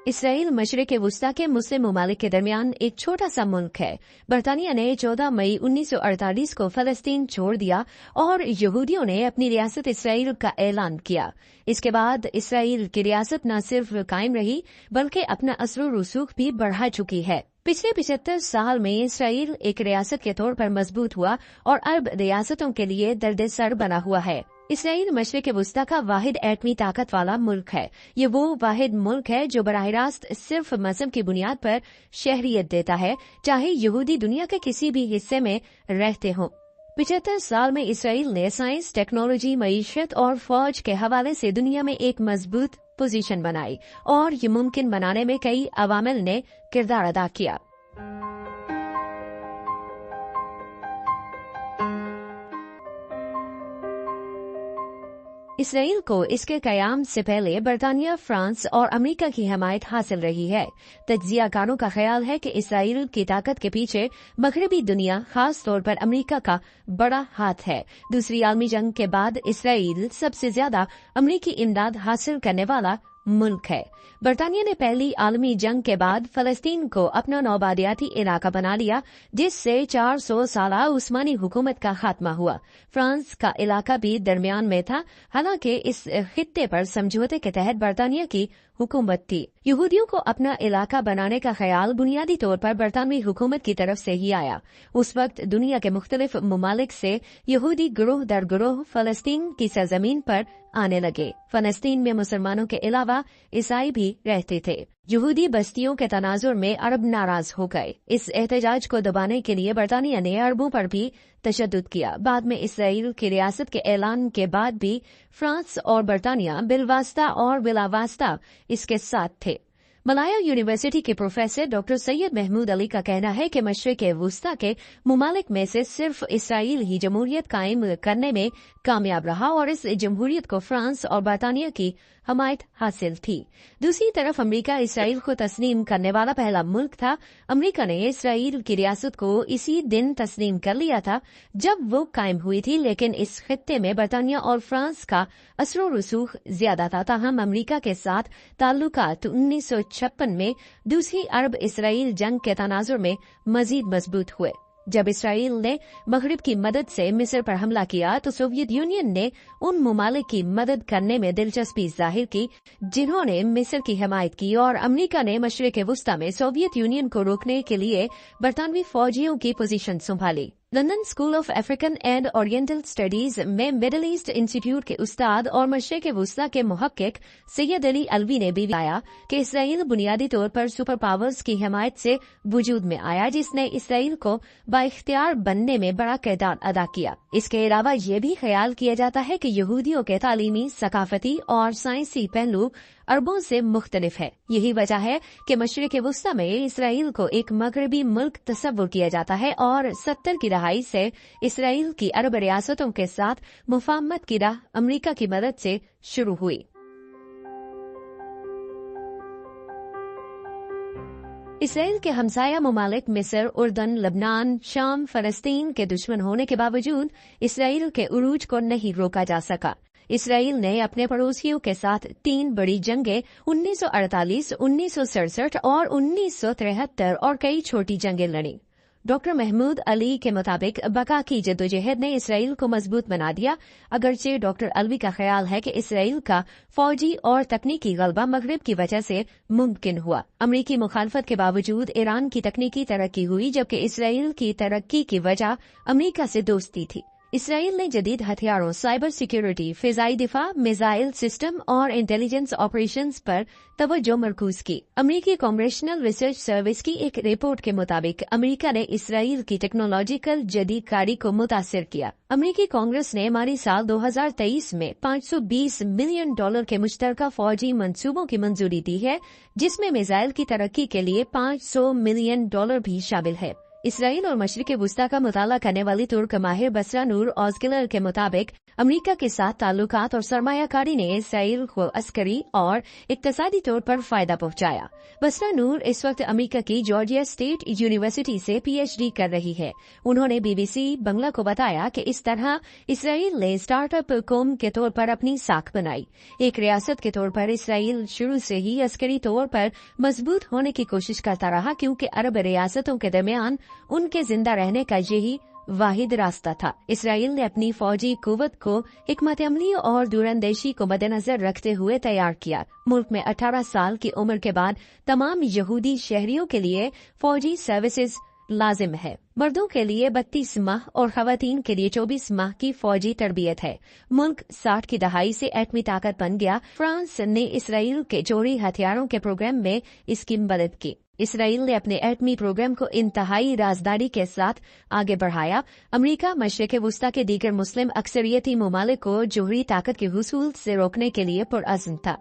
Israel मशरिक़ वुस्ता के मुस्लिम ममालिक के दरमियान एक छोटा सा मुल्क है। बरतानिया ने 14 मई 1948 को फलस्तीन छोड़ दिया और यहूदियों ने अपनी रियासत इसराइल का ऐलान किया। इसके बाद इसराइल की रियासत न सिर्फ कायम रही बल्कि अपना असर रसूख भी बढ़ा चुकी है। पिछले 75 साल में इसराइल एक रियासत के तौर पर मजबूत हुआ और अरब रियासतों के लिए दर्द-ए-सर बना हुआ है। इसराइल मशरिक़ वुस्ता का वाहिद एटमी ताकत वाला मुल्क है। ये वो वाहिद मुल्क है जो बराह रास्त सिर्फ मजहब की बुनियाद पर शहरियत देता है, चाहे यहूदी दुनिया के किसी भी हिस्से में रहते हों। 75 साल में इसराइल ने साइंस, टेक्नोलॉजी, मईशत और फौज के हवाले से दुनिया में एक मजबूत पोजीशन बनाई और ये मुमकिन बनाने में कई अवामिल ने किरदार अदा किया। इसराइल को इसके कयाम से पहले बरतानिया, फ्रांस और अमेरिका की हमायत हासिल रही है। तज्जियाकारों का ख्याल है कि इसराइल की ताकत के पीछे मगरबी दुनिया, खास तौर पर अमेरिका का बड़ा हाथ है। दूसरी आलमी जंग के बाद इसराइल सबसे ज्यादा अमेरिकी इमदाद हासिल करने वाला मुल्क है। बरतानिया ने पहली आलमी जंग के बाद फलस्तीन को अपना नौबादियाती इलाका बना लिया, जिससे 400 साला उस्मानी हुकूमत का खात्मा हुआ। फ्रांस का इलाका भी दरमियान में था, हालांकि इस खित्ते पर समझौते के तहत बरतानिया की हुकूमत थी। यहूदियों को अपना इलाका बनाने का ख्याल बुनियादी तौर पर बरतानवी हुकूमत की तरफ से ही आया। उस वक्त दुनिया के मुख्तलिफ ममालिक से यहूदी गिरोह दर गिरोह फलस्तीन की सरजमीन पर आने लगे। फलस्तीन में मुसलमानों के अलावा ईसाई भी रहते थे। यहूदी बस्तियों के तनाजुर में अरब नाराज हो गए। इस एहतजाज को दबाने के लिए बरतानिया ने अरबों पर भी तशद्दुद किया। बाद में इसराइल की रियासत के ऐलान के बाद भी फ्रांस और बरतानिया बिलवास्ता और बिलावास्ता इसके साथ थे। मलाया यूनिवर्सिटी के प्रोफेसर डॉक्टर सैयद महमूद अली का कहना है कि मशरिक़ वुस्ता के ममालिक में से सिर्फ इसराइल ही जमहूरियत कायम करने में कामयाब रहा और इस जमहूरियत को फ्रांस और बरतानिया की हमायत हासिल थी। दूसरी तरफ अमेरिका इसराइल को तस्लीम करने वाला पहला मुल्क था। अमेरिका ने इसराइल की रियासत को इसी दिन तस्लीम कर लिया था जब वो कायम हुई थी, लेकिन इस खित्ते में बरतानिया और फ्रांस का असर रसूख ज्यादा था। ताहम अमेरिका के साथ ताल्लुकात 1956 में दूसरी अरब इसराइल जंग के तनाजुर में मजीद मजबूत हुए। जब इसराइल ने मगरिब की मदद से मिस्र पर हमला किया तो सोवियत यूनियन ने उन ममालिक की मदद करने में दिलचस्पी जाहिर की जिन्होंने मिस्र की हमायत की, और अमेरिका ने मशरिक़ वुस्ता में सोवियत यूनियन को रोकने के लिए बरतानवी फौजियों की पोजीशन संभाली। London school of African and oriental studies में मिडल ईस्ट इंस्टीट्यूट के उस्ताद और मशरिक़ वुस्ता के मुहक्किक सैयद अली अलवी ने भी बताया कि इसराइल बुनियादी तौर पर सुपर पावर्स की हमायत से वजूद में आया, जिसने इसराइल को बाइख्तियार बनने में बड़ा किरदार अदा किया। इसके अलावा ये भी ख्याल किया जाता है कि यहूदियों के तालीमी, सकाफती और साइंसी पहलू अरबों से मुख्तलिफ है। यही वजह है कि मशरिक़ वुस्ता में इसराइल को एक मगरबी मुल्क तस्वुर किया जाता है और 70 की दहाई से इसराइल की अरब रियासतों के साथ मुफाहमत की राह अमेरिका की मदद से शुरू हुई। इसराइल के हमसाया ममालिक मिस्र, उर्दन, लबनान, शाम, फलस्तीन के दुश्मन होने के बावजूद इसराइल के उरूज को नहीं रोका जा सका। इसराइल ने अपने पड़ोसियों के साथ 3 बड़ी जंगें 1948, 1967 और 1973 और कई छोटी जंगें लड़ी। डॉक्टर महमूद अली के मुताबिक बका की जद्दोजहद ने इसराइल को मजबूत बना दिया। अगरचे डॉक्टर अलवी का ख्याल है कि इसराइल का फौजी और तकनीकी गलबा मगरिब की वजह से मुमकिन हुआ। अमरीकी मुखालफत के बावजूद ईरान की तकनीकी तरक्की हुई, जबकि इसराइल की तरक्की की वजह अमरीका से दोस्ती थी। इसराइल ने जदीद हथियारों, साइबर सिक्योरिटी, फिजाई दिफा, मिसाइल सिस्टम और इंटेलिजेंस ऑपरेशंस पर तवज्जो मरकूज की। अमरीकी कांग्रेशनल रिसर्च सर्विस की एक रिपोर्ट के मुताबिक अमरीका ने इसराइल की टेक्नोलॉजिकल जदीदकारी को मुतासिर किया। अमरीकी कांग्रेस ने माली साल 2023 में $520 मिलियन के मुश्तरका फौजी मंसूबों की मंजूरी दी है, जिसमें मिसाइल की तरक्की के लिए $500 मिलियन भी शामिल है। इसराइल और मशरिक़ वुस्ता का मुताला करने वाली तुर्क माहिर बसरा नूर ऑज़गिलर के मुताबिक अमेरिका के साथ ताल्लुकात और सरमायाकारी ने इसराइल को अस्करी और इक्तसादी तौर पर फायदा पहुंचाया। बसरा नूर इस वक्त अमेरिका की जॉर्जिया स्टेट यूनिवर्सिटी से PhD कर रही है। उन्होंने BBC बंगला को बताया कि इस तरह इसराइल ने स्टार्टअप कौम के तौर पर अपनी साख बनाई। एक रियासत के तौर पर इसराइल शुरू से ही अस्करी तौर पर मजबूत होने की कोशिश करता रहा, क्योंकि अरब रियासतों के दरमियान उनके जिंदा रहने का यही वाहिद रास्ता था। इसराइल ने अपनी फौजी कुव्वत को हिकमत अमली और दूरंदेशी को मद्देनजर रखते हुए तैयार किया। मुल्क में 18 साल की उम्र के बाद तमाम यहूदी शहरियों के लिए फौजी सर्विसेज लाजिम है। मर्दों के लिए 32 माह और खवातीन के लिए 24 माह की फौजी तरबियत है। मुल्क 60 की दहाई से एटमी ताकत बन गया। फ्रांस ने इसराइल के जोड़ी हथियारों के प्रोग्राम में इसकी मदद की। इसराइल ने अपने एटमी प्रोग्राम को इंतहाई राजदारी के साथ आगे बढ़ाया। अमेरिका मशरिक़ वुस्ता के दीगर मुस्लिम अक्सरियती ममालिक को जोहरी ताकत के हुसूल से रोकने के लिए पुरअज़्म था।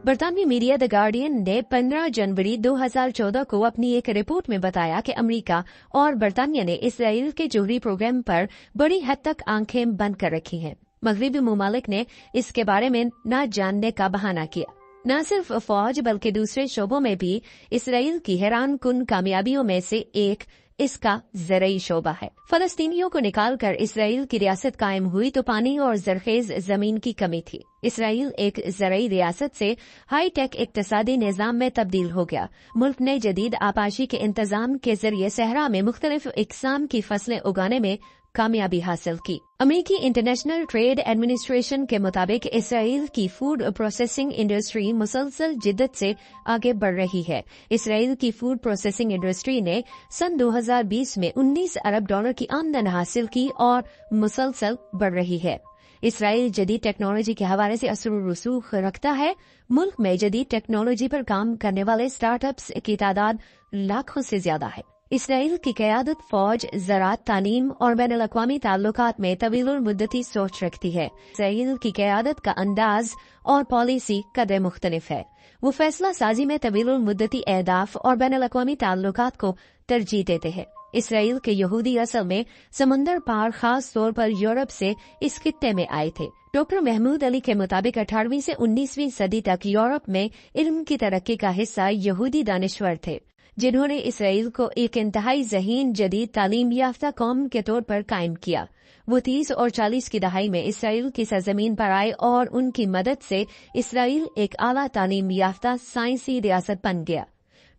बरतानवी मीडिया द गार्डियन ने 15 जनवरी 2014 को अपनी एक रिपोर्ट में बताया कि अमेरिका और बरतानिया ने इसराइल के जोहरी प्रोग्राम पर बड़ी हद तक आंखें बंद कर रखी हैं। मगरिबी ममालिक ने इसके बारे में न जानने का बहाना किया। न सिर्फ फौज बल्कि दूसरे शोबों में भी इसराइल की हैरान कुन कामयाबियों में से एक इसका ज़रई शोबा है। फलस्तीनियों को निकालकर इसराइल की रियासत कायम हुई तो पानी और जरखेज जमीन की कमी थी। इसराइल एक ज़रई रियासत से हाई टेक इक्तसादी निज़ाम में तब्दील हो गया। मुल्क ने जदीद आपाशी के इंतजाम के जरिए सहरा में मुख्तलिफ इकसाम की फसलें उगाने में कामयाबी हासिल की। अमेरिकी इंटरनेशनल ट्रेड एडमिनिस्ट्रेशन के मुताबिक इसराइल की फूड प्रोसेसिंग इंडस्ट्री मुसलसल जिद्दत से आगे बढ़ रही है। इसराइल की फूड प्रोसेसिंग इंडस्ट्री ने सन 2020 में 19 अरब डॉलर की आमदन हासिल की और मुसलसल बढ़ रही है। इसराइल जदीद टेक्नोलॉजी के हवाले से असर रसूख रखता है। मुल्क में जदीद टेक्नोलॉजी पर काम करने वाले स्टार्टअप्स की तादाद लाखों से ज्यादा है। इसराइल की क़यादत फौज, ज़राअत, तालीम और बैनुल अक़वामी ताल्लुकात में तवीलुल मुद्दती सोच रखती है। इसराइल की क़यादत का अंदाज और पॉलिसी कदर मुख्तलिफ है। वो फैसला साजी में तवीलुल मुद्दती अहदाफ और बैनुल अक़वामी ताल्लुकात को तरजीह देते हैं। इसराइल के यहूदी असल में समंदर पार खास तौर पर यूरोप से इस खित्ते में आए थे। डॉक्टर महमूद अली के मुताबिक 18वीं से 19वीं सदी तक यूरोप में इल्म की तरक्की का हिस्सा यहूदी दानिश्वर थे, जिन्होंने इसराइल को एक इंतहाई ज़हीन जदीद तालीम याफ्ता कौम के तौर पर कायम किया। वो 30 और 40 की दहाई में इसराइल की सरजमीन पर आए और उनकी मदद से इसराइल एक आला तालीम याफ्ता साइंसी रियासत बन गया।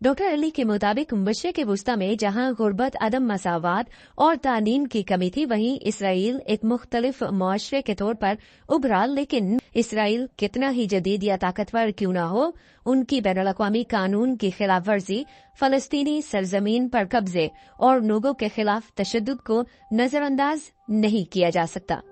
डॉक्टर अली के मुताबिक मशरिक़ वुस्ता में जहां गुर्बत, अदम मसावात और तालीम की कमी थी, वहीं इसराइल एक मुख्तलिफ मुआशरे के तौर पर उभरा। लेकिन इसराइल कितना ही जदीद या ताकतवर क्यों न हो, उनकी बैनुल अक़वामी कानून की खिलाफ वर्जी, फलस्तीनी सरजमीन पर कब्जे और लोगों के खिलाफ तशद्दुद को नजरअंदाज नहीं किया जा सकता।